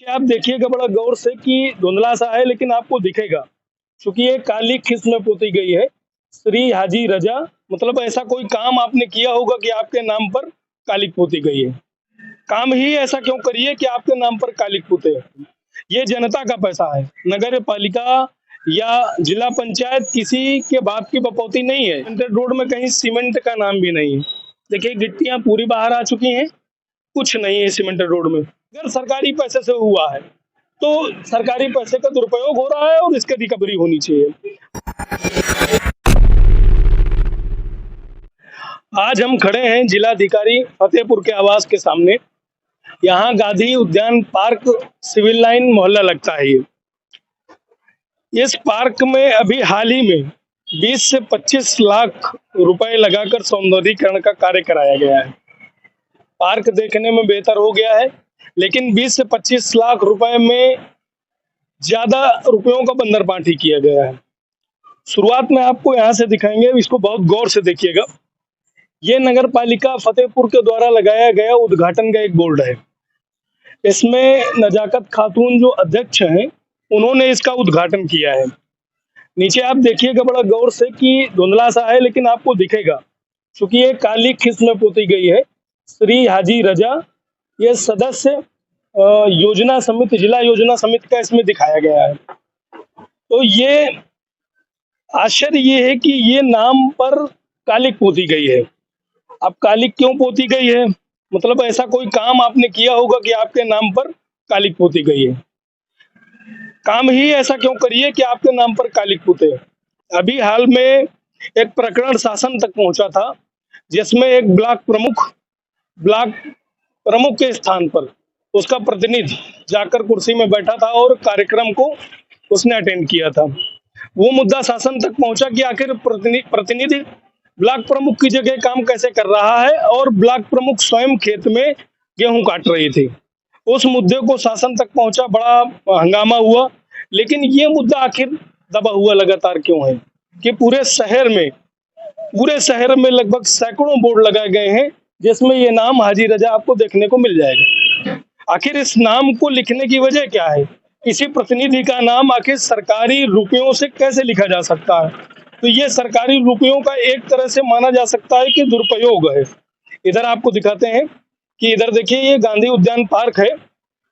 आप देखिएगा बड़ा गौर से कि धुंधला सा है लेकिन आपको दिखेगा, क्योंकि ये काली खिस में पोती गई है। श्री हाजी रजा, मतलब ऐसा कोई काम आपने किया होगा कि आपके नाम पर कालिक पोती गई है। काम ही ऐसा क्यों करिए कि आपके नाम पर कालिक पोते। ये जनता का पैसा है। नगर पालिका या जिला पंचायत किसी के बाप की बपौती नहीं है। सीमेंटेड रोड में कहीं सीमेंट का नाम भी नहीं है। देखिए गिट्टियां पूरी बाहर आ चुकी हैं, कुछ नहीं है सीमेंटेड रोड में। अगर सरकारी पैसे से हुआ है तो सरकारी पैसे का दुरुपयोग हो रहा है और इसकी रिकवरी होनी चाहिए। आज हम खड़े हैं जिलाधिकारी फतेहपुर के आवास के सामने। यहाँ गांधी उद्यान पार्क सिविल लाइन मोहल्ला लगता है। इस पार्क में अभी हाल ही में 20 से 25 लाख रुपए लगाकर सौंदर्यीकरण का कार्य कराया गया है। पार्क देखने में बेहतर हो गया है, लेकिन 20 से 25 लाख रुपए में ज्यादा रुपयों का बंदरबांटी किया गया है। शुरुआत में आपको यहाँ से दिखाएंगे, इसको बहुत गौर से देखिएगा। ये नगर पालिका फतेहपुर के द्वारा लगाया गया उद्घाटन का एक बोर्ड है। इसमें नजाकत खातून जो अध्यक्ष हैं, उन्होंने इसका उद्घाटन किया है। नीचे आप देखिएगा बड़ा गौर से कि धुंधला सा है लेकिन आपको दिखेगा, क्योंकि ये काली खिस में पोती गई है। श्री हाजी रजा, ये सदस्य योजना समिति, जिला योजना समिति का इसमें दिखाया गया है। तो ये आश्चर्य ये है कि ये नाम पर कालिक पोती गई है। अब कालिक क्यों पोती गई है? मतलब ऐसा कोई काम आपने किया होगा कि आपके नाम पर कालिक पोती गई है। काम ही ऐसा क्यों करिए कि आपके नाम पर कालिक पोते। अभी हाल में एक प्रकरण शासन तक पहुंचा था, जिसमें एक ब्लॉक प्रमुख के स्थान पर उसका प्रतिनिधि जाकर कुर्सी में बैठा था और कार्यक्रम को उसने अटेंड किया था। वो मुद्दा शासन तक पहुंचा कि आखिर प्रतिनिधि ब्लॉक प्रमुख की जगह काम कैसे कर रहा है, और ब्लॉक प्रमुख स्वयं खेत में गेहूं काट रही थी। उस मुद्दे को शासन तक पहुंचा, बड़ा हंगामा हुआ। लेकिन ये मुद्दा आखिर दबा हुआ लगातार क्यों है कि पूरे शहर में लगभग सैकड़ों बोर्ड लगाए गए हैं, जिसमें ये नाम हाजी रजा आपको देखने को मिल जाएगा। आखिर इस नाम को लिखने की वजह क्या है? किसी प्रतिनिधि का नाम आखिर सरकारी रुपयों से कैसे लिखा जा सकता है? तो ये सरकारी रुपयों का एक तरह से माना जा सकता है कि दुरुपयोग है। इधर आपको दिखाते हैं कि इधर देखिए ये गांधी उद्यान पार्क है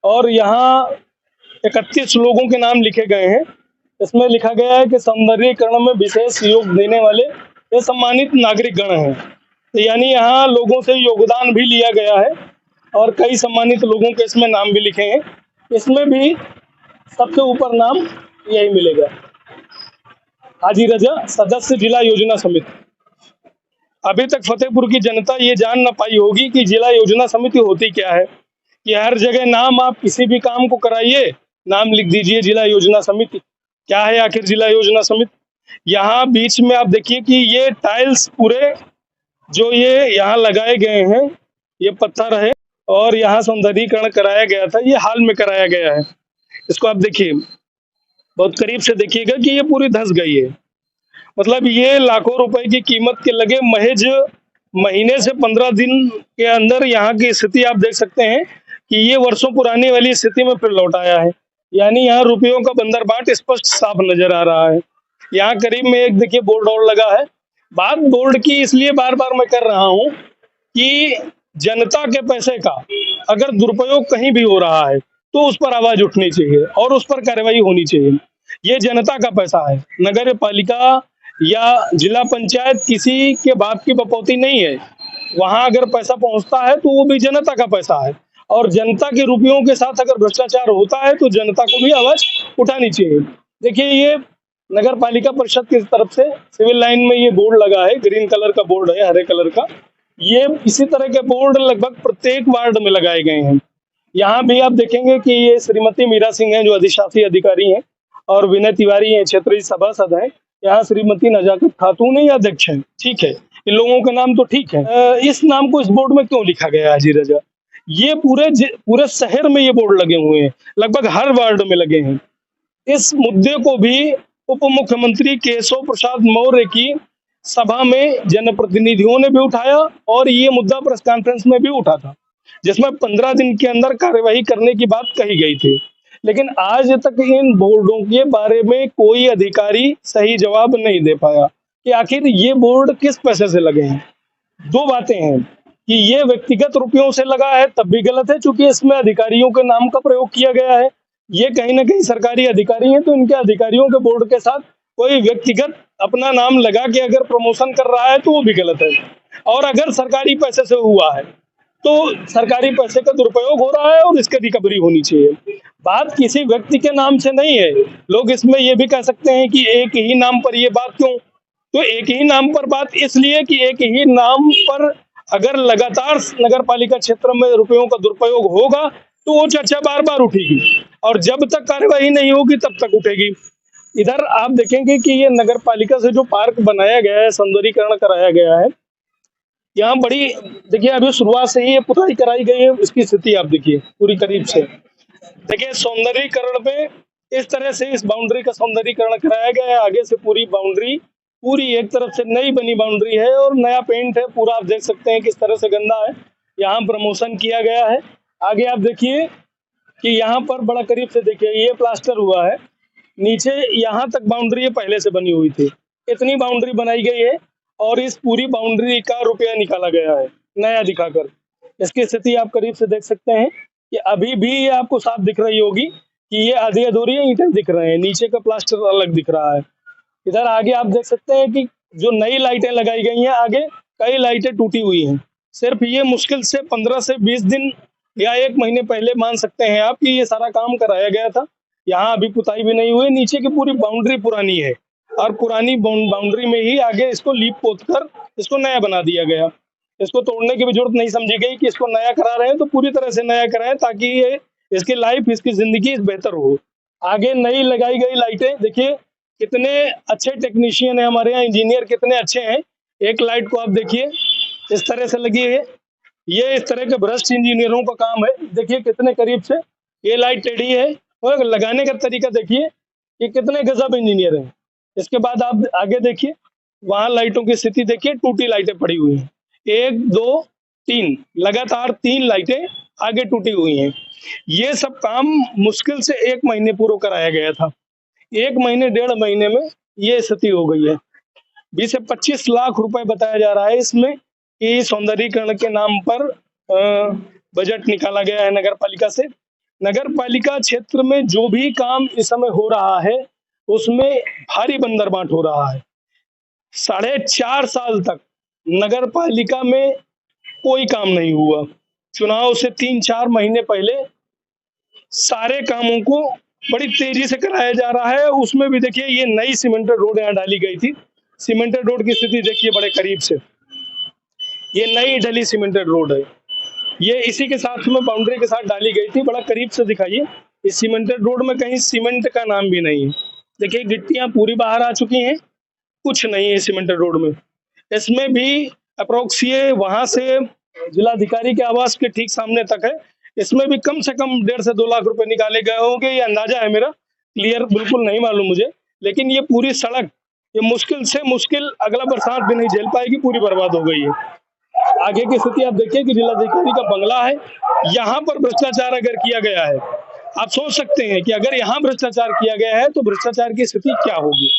और यहाँ 31 लोगों के नाम लिखे गए हैं। इसमें लिखा गया है कि सौंदर्यीकरण में विशेष योग देने वाले ये सम्मानित नागरिक गण हैं। तो यानी यहाँ लोगों से योगदान भी लिया गया है और कई सम्मानित लोगों के इसमें नाम भी लिखे हैं। इसमें भी सबसे ऊपर नाम यही मिलेगा, हाजी रजा, सदस्य जिला योजना समिति। अभी तक फतेहपुर की जनता ये जान ना पाई होगी कि जिला योजना समिति होती क्या है, कि हर जगह नाम आप किसी भी काम को कराइए, नाम लिख दीजिए जिला योजना समिति। क्या है आखिर जिला योजना समिति? यहाँ बीच में आप देखिए कि ये टाइल्स पूरे जो ये यहाँ लगाए गए हैं, ये पत्थर है और यहाँ सौंदर्यीकरण कराया गया था, ये हाल में कराया गया है। इसको आप देखिए, बहुत करीब से देखिएगा कि ये पूरी धंस गई है। मतलब ये लाखों रुपए की कीमत के लगे महज महीने से 15 दिन के अंदर यहाँ की स्थिति आप देख सकते हैं कि ये वर्षों पुरानी वाली स्थिति में फिर लौट आया है। यानी यहाँ रुपयों का बंदरबाट स्पष्ट साफ नजर आ रहा है। यहाँ करीब में एक देखिए बोर्ड और लगा है। बात बोर्ड की इसलिए बार बार मैं कर रहा हूँ कि जनता के पैसे का अगर दुरुपयोग कहीं भी हो रहा है तो उस पर आवाज उठनी चाहिए और उस पर कार्रवाई होनी चाहिए। ये जनता का पैसा है। नगर पालिका या जिला पंचायत किसी के बाप की बपौती नहीं है। वहां अगर पैसा पहुंचता है तो वो भी जनता का पैसा है, और जनता के रुपयों के साथ अगर भ्रष्टाचार होता है तो जनता को भी आवाज उठानी चाहिए। देखिए ये नगर पालिका परिषद की तरफ से सिविल लाइन में ये बोर्ड लगा है, ग्रीन कलर का बोर्ड है, हरे कलर का। ये इसी तरह के बोर्ड लगभग प्रत्येक वार्ड में लगाए गए हैं। यहाँ भी आप देखेंगे कि ये श्रीमती मीरा सिंह है जो अधिशासी अधिकारी हैं, और विनय तिवारी हैं क्षेत्रीय सभासद हैं। यहाँ श्रीमती नजाकत खातून है अध्यक्ष है। ठीक है, इन लोगों के नाम तो ठीक है। इस नाम को इस बोर्ड में क्यों लिखा गया हाजी रजा? ये पूरे शहर में ये बोर्ड लगे हुए हैं, लगभग हर वार्ड में लगे हैं। इस मुद्दे को भी उप मुख्यमंत्री केशव प्रसाद मौर्य की सभा में जनप्रतिनिधियों ने भी उठाया और ये मुद्दा प्रेस कॉन्फ्रेंस में भी उठा था। जिसमें 15 दिन के अंदर कार्यवाही करने की बात कही गई थी। लेकिन आज तक इन बोर्डों के बारे में कोई अधिकारी सही जवाब नहीं दे पाया कि आखिर ये बोर्ड किस पैसे से लगे हैं। दो बातें हैं कि ये व्यक्तिगत रुपयों से लगा है तब भी गलत है, चूंकि इसमें अधिकारियों के नाम का प्रयोग किया गया है। ये कहीं ना कहीं सरकारी अधिकारी हैं, तो इनके अधिकारियों के बोर्ड के साथ कोई व्यक्तिगत अपना नाम लगा के अगर प्रमोशन कर रहा है तो वो भी गलत है। और अगर सरकारी पैसे से हुआ है तो सरकारी पैसे का दुरुपयोग हो रहा है और इसकी रिकवरी होनी चाहिए। बात किसी व्यक्ति के नाम से नहीं है। लोग इसमें ये भी कह सकते हैं कि एक ही नाम पर ये बात क्यों, तो एक ही नाम पर बात इसलिए कि एक ही नाम पर अगर लगातार नगर पालिका क्षेत्र में रुपयों का दुरुपयोग होगा तो वो चर्चा बार बार उठेगी और जब तक कार्यवाही नहीं होगी तब तक उठेगी। इधर आप देखेंगे कि ये नगर पालिका से जो पार्क बनाया गया है, सौंदर्यीकरण कराया गया है, यहाँ बड़ी देखिए अभी शुरुआत से ही ये पुताई कराई गई है, इसकी स्थिति आप देखिए पूरी करीब से। देखिए सौंदर्यीकरण में इस तरह से इस बाउंड्री का सौंदर्यीकरण कराया गया है। आगे से पूरी बाउंड्री पूरी एक तरफ से नई बनी बाउंड्री है और नया पेंट है पूरा। आप देख सकते हैं किस तरह से गंदा है, यहाँ प्रमोशन किया गया है। आगे आप देखिए कि यहाँ पर बड़ा करीब से देखिए ये प्लास्टर हुआ है, नीचे यहाँ तक बाउंड्री पहले से बनी हुई थी, इतनी बाउंड्री बनाई गई है और इस पूरी बाउंड्री का रुपया निकाला गया है नया दिखाकर। इसकी स्थिति आप करीब से देख सकते हैं कि अभी भी ये आपको साफ दिख रही होगी कि ये आधी अधूरी ईंटें दिख रहे हैं, नीचे का प्लास्टर अलग दिख रहा है। इधर आगे आप देख सकते हैं कि जो नई लाइटें लगाई गई हैं, आगे कई लाइटें टूटी हुई हैं। सिर्फ ये मुश्किल से 15 से 20 दिन या 1 महीने पहले मान सकते हैं आप कि ये सारा काम कराया गया था। यहाँ अभी पुताई भी नहीं हुई, नीचे की पूरी बाउंड्री पुरानी है और पुरानी बाउंड्री में ही आगे इसको लीप पोत कर इसको नया बना दिया गया। इसको तोड़ने की भी जरूरत नहीं समझी गई कि इसको नया करा रहे हैं तो पूरी तरह से नया कराएं ताकि ये इसकी लाइफ, इसकी जिंदगी बेहतर हो। आगे नई लगाई गई लाइटें देखिए, कितने अच्छे टेक्नीशियन है हमारे यहाँ, इंजीनियर कितने अच्छे हैं। एक लाइट को आप देखिए इस तरह से लगी है, ये इस तरह के भ्रष्ट इंजीनियरों का काम है। देखिए कितने करीब से ये लाइट टेढ़ी है और लगाने का तरीका देखिए कि कितने गजब इंजीनियर हैं। इसके बाद आप आगे देखिए, वहां लाइटों की स्थिति देखिए, टूटी लाइटें पड़ी हुई हैं, 1 2 3 लगातार 3 लाइटें आगे टूटी हुई हैं। ये सब काम मुश्किल से 1 महीने पूर्व कराया गया था। 1 महीने 1.5 महीने में ये स्थिति हो गई है। 20 से 25 लाख रुपए बताया जा रहा है इसमें कि सौंदर्यीकरण के नाम पर बजट निकाला गया है नगर पालिका से। नगर पालिका क्षेत्र में जो भी काम इस समय हो रहा है उसमें भारी बंदरबाट हो रहा है। 4.5 साल तक नगर पालिका में कोई काम नहीं हुआ। चुनाव से 3-4 महीने पहले सारे कामों को बड़ी तेजी से कराया जा रहा है। उसमें भी देखिए ये नई सीमेंटेड रोड यहाँ डाली गई थी, सीमेंटेड रोड की स्थिति देखिए बड़े करीब से, ये नई ढली सीमेंटेड रोड है, ये इसी के साथ में बाउंड्री के साथ डाली गई थी। बड़ा करीब से दिखाइए, इस सीमेंटेड रोड में कहीं सीमेंट का नाम भी नहीं है। देखिए गिट्टियां पूरी बाहर आ चुकी हैं, कुछ नहीं है सीमेंटेड रोड में। इसमें भी अप्रोक्स ये वहां से जिलाधिकारी के आवास के ठीक सामने तक है, इसमें भी कम से कम 1.5 से 2 लाख रुपए निकाले गए होंगे, ये अंदाजा है मेरा, क्लियर बिल्कुल नहीं मालूम मुझे। लेकिन ये पूरी सड़क ये मुश्किल से मुश्किल अगला बरसात भी नहीं झेल पाएगी, पूरी बर्बाद हो गई है। आगे की स्थिति आप देखिए कि जिलाधिकारी का बंगला है, यहाँ पर भ्रष्टाचार अगर किया गया है, आप सोच सकते हैं कि अगर यहाँ भ्रष्टाचार किया गया है तो भ्रष्टाचार की स्थिति क्या होगी।